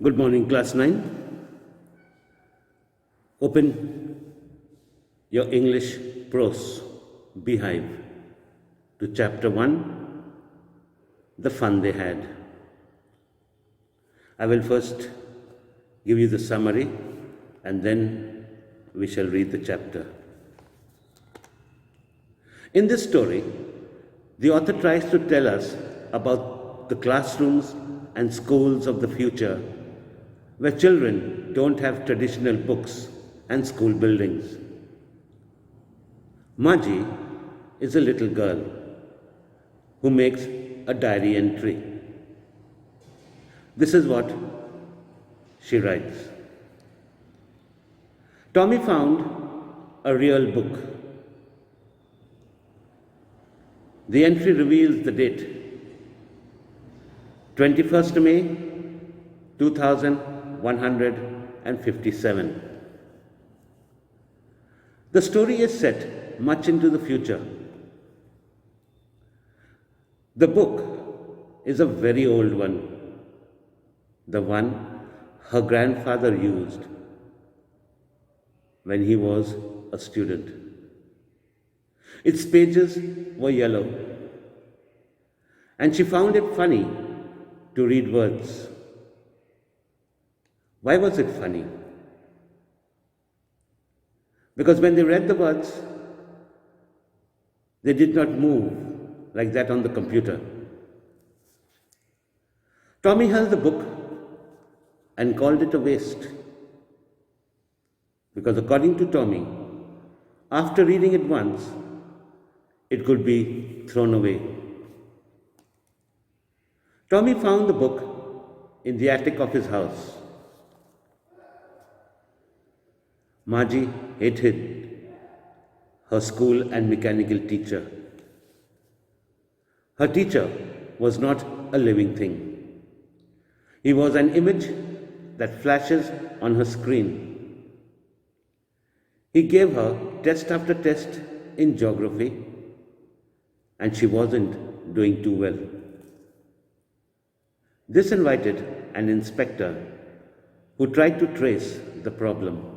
Good morning, class 9. Open your English prose beehive to chapter 1, The Fun They Had. I will first give you the summary and then we shall read the chapter. In this story, the author tries to tell us about the classrooms and schools of the future where children don't have traditional books and school buildings. Margie is a little girl who makes a diary entry. This is what she writes. Tommy found a real book. The entry reveals the date, 21st May 2157. The story is set much into the future. The book is a very old one, the one her grandfather used when he was a student. Its pages were yellow, and she found it funny to read words. Why was it funny? Because when they read the words, they did not move like that on the computer. Tommy held the book and called it a waste. Because according to Tommy, after reading it once, it could be thrown away. Tommy found the book in the attic of his house. Margie hated her school and mechanical teacher. Her teacher was not a living thing. He was an image that flashes on her screen. He gave her test after test in geography, and she wasn't doing too well. This invited an inspector who tried to trace the problem.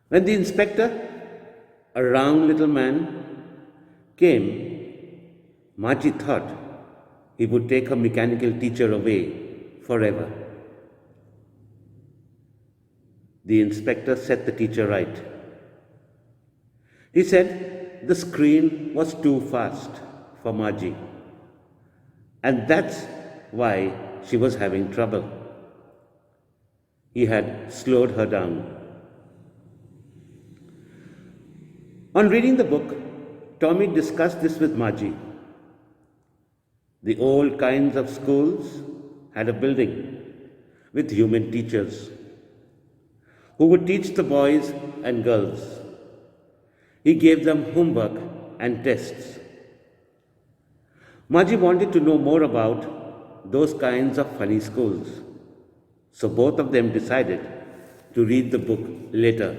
When the inspector, a round little man, came, Margie thought he would take her mechanical teacher away forever. The inspector set the teacher right. He said the screen was too fast for Margie, and that's why she was having trouble. He had slowed her down. On reading the book, Tommy discussed this with Margie. The old kinds of schools had a building with human teachers who would teach the boys and girls. He gave them homework and tests. Margie wanted to know more about those kinds of funny schools, so both of them decided to read the book later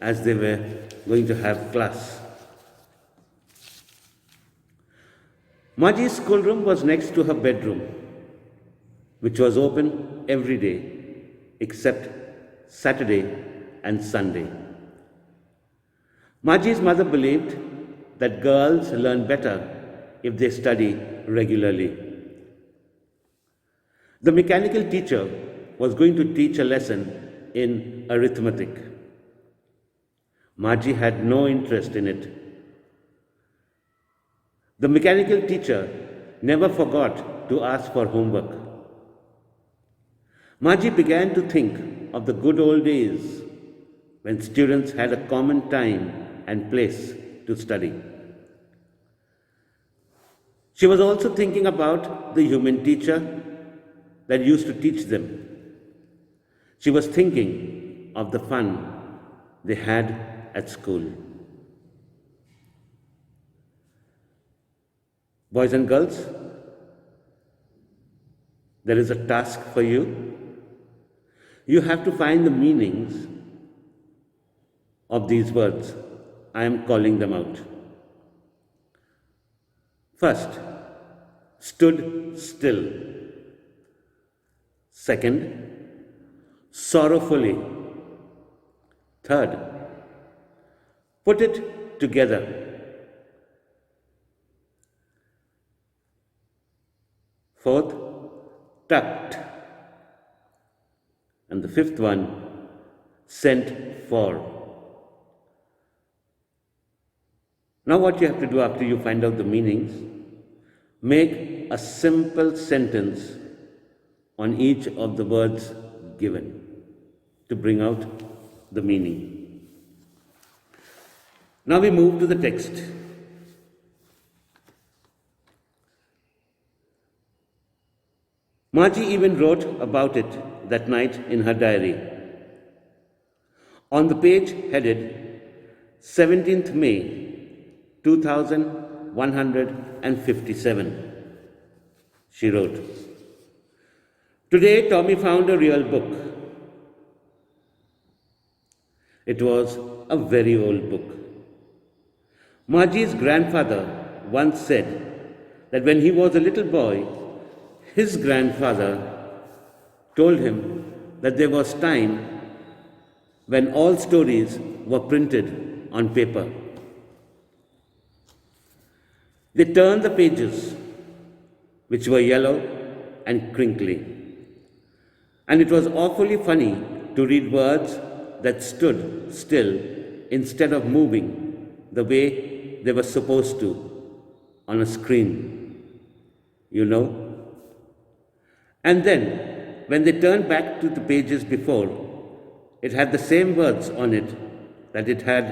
as they were going to have class. Margie's schoolroom was next to her bedroom, which was open every day except Saturday and Sunday. Margie's mother believed that girls learn better if they study regularly. The mechanical teacher was going to teach a lesson in arithmetic. Margie had no interest in it. The mechanical teacher never forgot to ask for homework. Margie began to think of the good old days when students had a common time and place to study. She was also thinking about the human teacher that used to teach them. She was thinking of the fun they had at school. Boys and girls, there is a task for you. You have to find the meanings of these words. I am calling them out. First, stood still. Second, sorrowfully. Third, put it together. Fourth, tucked. And the fifth one, sent for. Now, what you have to do after you find out the meanings, make a simple sentence on each of the words given to bring out the meaning. Now we move to the text. Margie even wrote about it that night in her diary. On the page headed 17th May 2157, she wrote, "Today Tommy found a real book. It was a very old book. Margie's grandfather once said that when he was a little boy, his grandfather told him that there was time when all stories were printed on paper. They turned the pages, which were yellow and crinkly, and it was awfully funny to read words that stood still instead of moving the way they were supposed to on a screen, you know. And then, when they turned back to the pages before, it had the same words on it that it had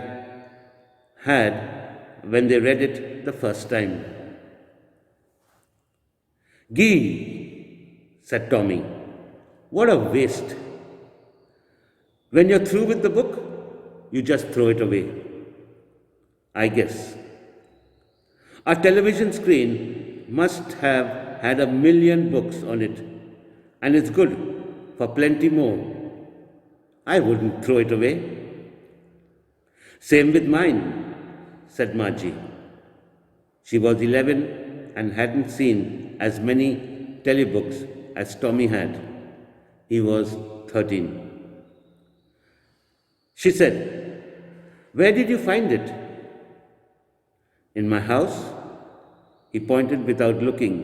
when they read it the first time. "Gee," said Tommy, "what a waste. When you're through with the book, you just throw it away, I guess. Our television screen must have had 1,000,000 books on it, and it's good for plenty more. I wouldn't throw it away." "Same with mine," said Margie. She was 11 and hadn't seen as many telebooks as Tommy had. He was 13. She said, "Where did you find it?" "In my house." He pointed without looking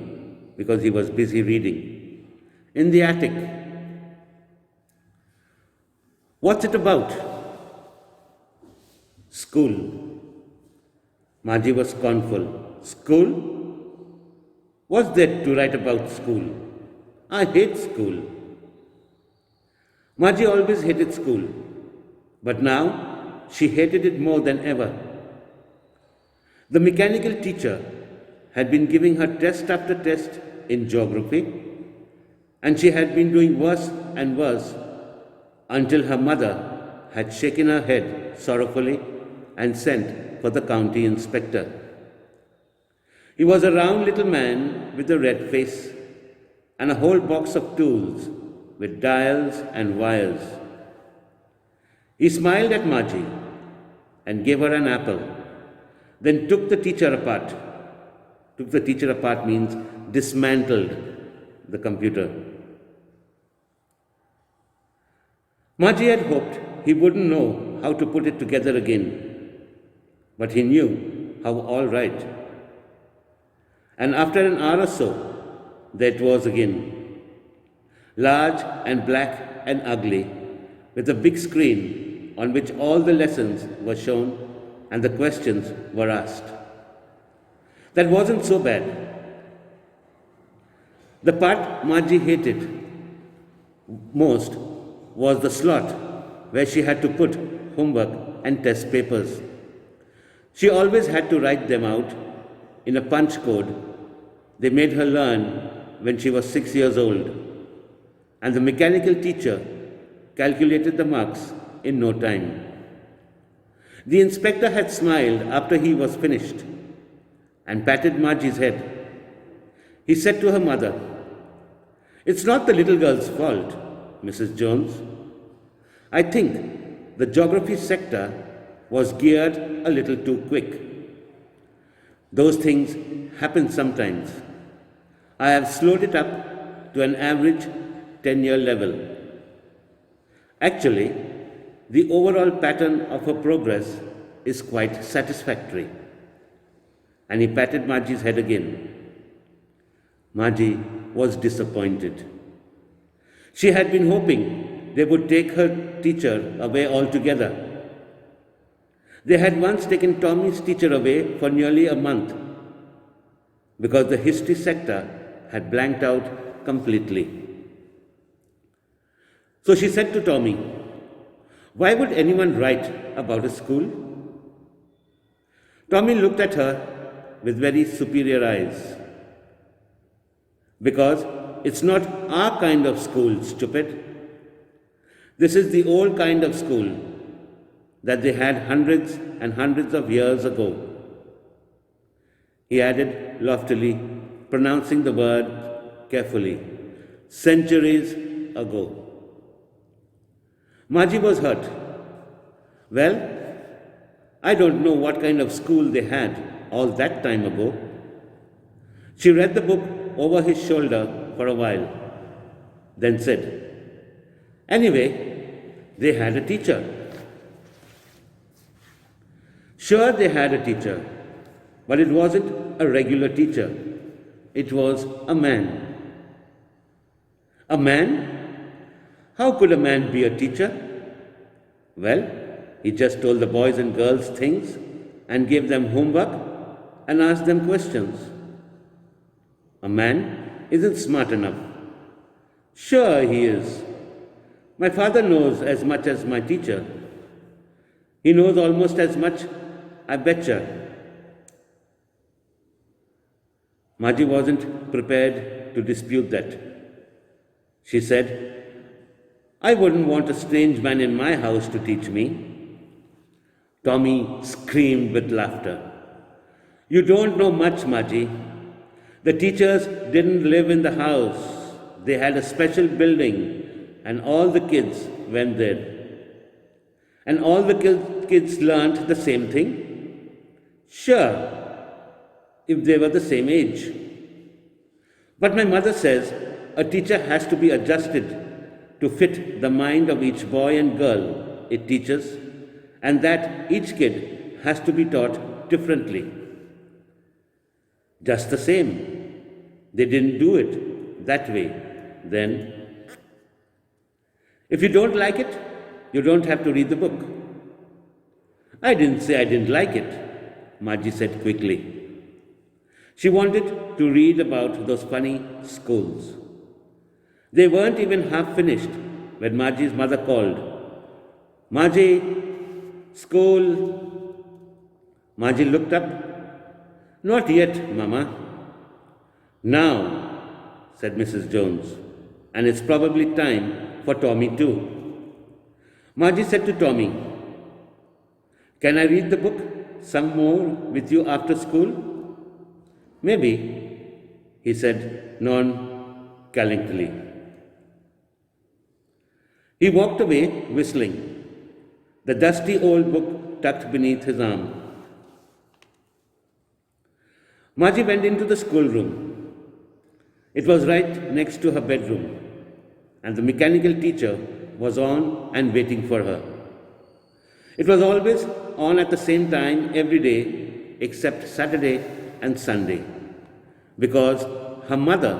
because he was busy reading. "In the attic." "What's it about?" "School." Margie was scornful. "School? What's there to write about school? I hate school." Margie always hated school, but now she hated it more than ever. The mechanical teacher had been giving her test after test in geography, and she had been doing worse and worse until her mother had shaken her head sorrowfully and sent for the county inspector. He was a round little man with a red face and a whole box of tools with dials and wires. He smiled at Margie and gave her an apple, then took the teacher apart. Took the teacher apart means dismantled the computer. Margie had hoped he wouldn't know how to put it together again, but he knew how all right. And after an hour or so, there it was again, large and black and ugly, with a big screen on which all the lessons were shown and the questions were asked. That wasn't so bad. The part Margie hated most was the slot where she had to put homework and test papers. She always had to write them out in a punch code they made her learn when she was 6 years old, and the mechanical teacher calculated the marks in no time. The inspector had smiled after he was finished and patted Margie's head. He said to her mother, "It's not the little girl's fault, Mrs. Jones. I think the geography sector was geared a little too quick. Those things happen sometimes. I have slowed it up to an average 10-year level. Actually, the overall pattern of her progress is quite satisfactory. And he patted Margie's head again. Margie was disappointed. She had been hoping they would take her teacher away altogether. They had once taken Tommy's teacher away for nearly a month because the history sector had blanked out completely. So she said to Tommy, "Why would anyone write about a school?" Tommy looked at her with very superior eyes. "Because it's not our kind of school, stupid. This is the old kind of school that they had hundreds and hundreds of years ago." He added loftily, pronouncing the word carefully, "centuries ago." Margie was hurt. "Well, I don't know what kind of school they had all that time ago." She read the book over his shoulder for a while, then said, "Anyway, they had a teacher." Sure, they had a teacher, but it wasn't a regular teacher. It was a man. A man? How could a man be a teacher? Well, he just told the boys and girls things and gave them homework and asked them questions. A man isn't smart enough. Sure, he is. My father knows as much as my teacher. He knows almost as much, I betcha. Margie wasn't prepared to dispute that. She said, "I wouldn't want a strange man in my house to teach me." Tommy screamed with laughter. "You don't know much, Margie. The teachers didn't live in the house. They had a special building, and all the kids went there. And all the kids learnt the same thing? Sure, if they were the same age. But my mother says a teacher has to be adjusted to fit the mind of each boy and girl it teaches, and that each kid has to be taught differently. Just the same, they didn't do it that way then. If you don't like it, you don't have to read the book." "I didn't say I didn't like it," Margie said quickly. She wanted to read about those funny schools. They weren't even half finished when Margie's mother called, "Margie, school." Margie looked up. "Not yet, Mama." "Now," said Mrs. Jones, "and it's probably time for Tommy too." Margie said to Tommy, "Can I read the book some more with you after school?" "Maybe," he said nonchalantly. He walked away whistling, the dusty old book tucked beneath his arm. Margie went into the schoolroom. It was right next to her bedroom, and the mechanical teacher was on and waiting for her. It was always on at the same time every day except Saturday and Sunday, because her mother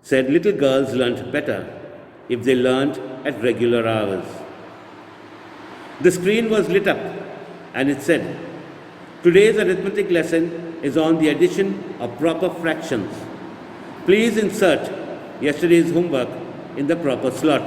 said little girls learnt better if they learnt at regular hours. The screen was lit up and it said, "Today's arithmetic lesson is on the addition of proper fractions. Please insert yesterday's homework in the proper slot."